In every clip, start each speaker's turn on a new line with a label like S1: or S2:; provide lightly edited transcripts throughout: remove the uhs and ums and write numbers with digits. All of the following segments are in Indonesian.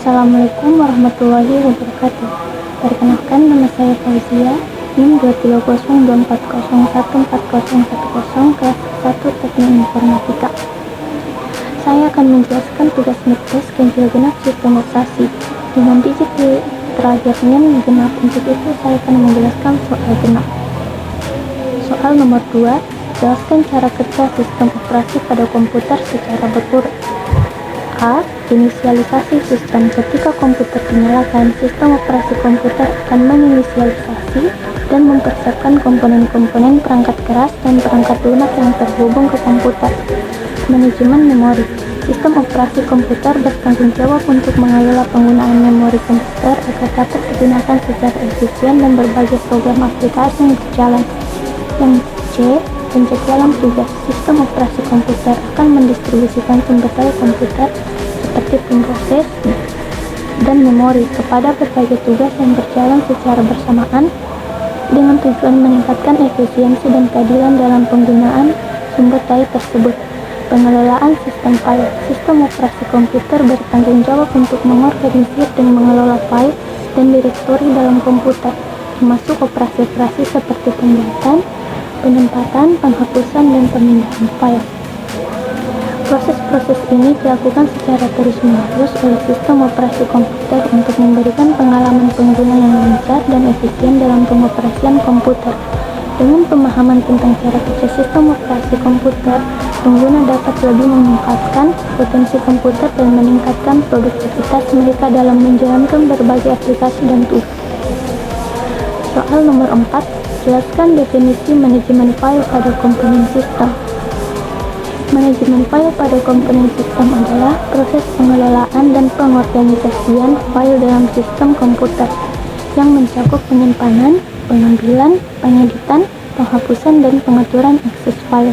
S1: Assalamualaikum warahmatullahi wabarakatuh. Perkenalkan, nama saya Fauzia, NIM 23014014010 kelas 1 Teknik Informatika. Saya akan menjelaskan tugas midtest ganjil genap sistem operasi. Dengan digit terakhirnya genap, untuk itu saya akan menjelaskan soal genap. Soal nomor 2, jelaskan cara kerja sistem operasi pada komputer secara berurut. A. Inisialisasi sistem. Ketika komputer dinyalakan, sistem operasi komputer akan menginisialisasi dan mempersiapkan komponen-komponen perangkat keras dan perangkat lunak yang terhubung ke komputer. Manajemen memori. Sistem operasi komputer bertanggung jawab untuk mengelola penggunaan memori komputer agar dapat digunakan secara efisien dan berbagai program aplikasi yang berjalan. Yang C. Penjadwalan tugas. Sistem operasi komputer akan mendistribusikan sumber daya komputer seperti pemroses dan memori kepada berbagai tugas yang berjalan secara bersamaan dengan tujuan meningkatkan efisiensi dan keadilan dalam penggunaan sumber daya tersebut. Pengelolaan sistem file. Sistem operasi komputer bertanggung jawab untuk mengorganisir dan mengelola file dan direktori dalam komputer, termasuk operasi-operasi seperti pembuatan, penempatan, penghapusan, dan pemindahan file. Proses-proses ini dilakukan secara terus-menerus oleh sistem operasi komputer untuk memberikan pengalaman pengguna yang lancar dan efisien dalam pengoperasian komputer. Dengan pemahaman tentang cara kerja sistem operasi komputer, pengguna dapat lebih mengungkapkan potensi komputer dan meningkatkan produktivitas mereka dalam menjalankan berbagai aplikasi dan tugas. Soal nomor 4, jelaskan definisi manajemen file pada komponen sistem. Manajemen file pada komponen sistem adalah proses pengelolaan dan pengorganisasian file dalam sistem komputer yang mencakup penyimpanan, pengambilan, pengeditan, penghapusan, dan pengaturan akses file.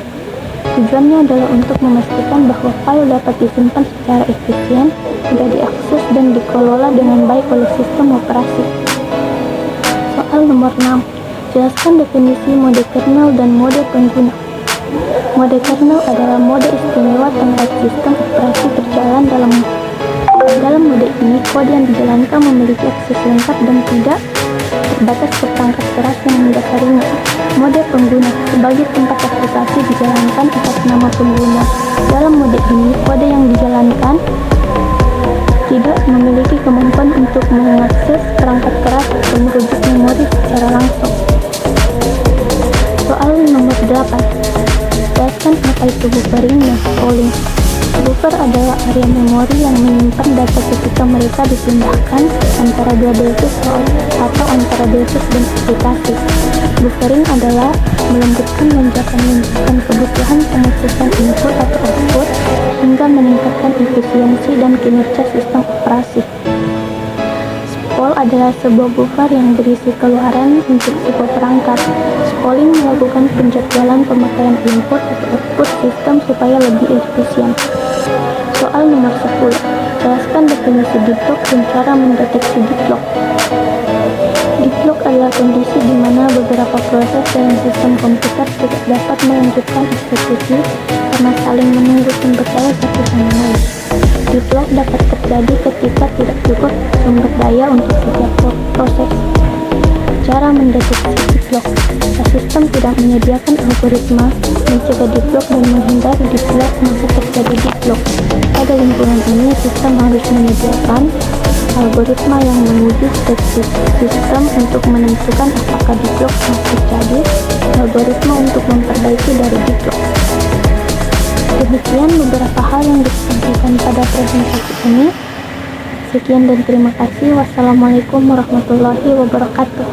S1: Tujuannya adalah untuk memastikan bahwa file dapat disimpan secara efisien, mudah diakses, dan dikelola dengan baik oleh sistem operasi. Soal nomor 6, jelaskan definisi mode kernel dan mode pengguna. Mode kernel adalah mode istimewa tempat sistem operasi berjalan. Dalam mode ini, kode yang dijalankan memiliki akses lengkap dan tidak terbatas ke perangkat keras yang mendasarinya. Mode pengguna sebagai tempat aplikasi dijalankan atas nama pengguna. Dalam mode ini, kode yang dijalankan tidak memiliki kemampuan untuk mengakses perangkat keras atau merujuk memori secara langsung. Soal nomor 8, jelaskan apa itu buffering dan scrolling. Buffer adalah area memori yang menyimpan data ketika mereka dipindahkan antara dua device atau antara device dan aplikasi. Buffering adalah melembutkan lonjakan kebutuhan pengisian input atau output hingga meningkatkan efisiensi dan kinerja sistem operasi. Spool adalah sebuah buffer yang berisi keluaran untuk sebuah perangkat. Spooling melakukan penjadwalan pemakaian input atau output sistem supaya lebih efisien. Soal nomor 10, jelaskan definisi deadlock dan cara mendeteksi deadlock. Deadlock adalah kondisi di mana beberapa proses dalam sistem komputer tidak dapat melanjutkan eksekusi karena saling menunggu sumber daya satu sama lain. Deadlock dapat terjadi ketika tidak cukup sumber daya untuk setiap proses. Cara mendeteksi deadlock. Sistem tidak menyediakan algoritma mencegah deadlock dan menghindari deadlock maka terjadi deadlock. Pada lingkungan ini, sistem harus menyediakan algoritma yang menguji sistem untuk menentukan apakah deadlock masih terjadi, algoritma untuk memperbaiki dari deadlock. Demikian beberapa hal yang disampaikan pada presentasi ini. Sekian dan terima kasih. Wassalamualaikum warahmatullahi wabarakatuh.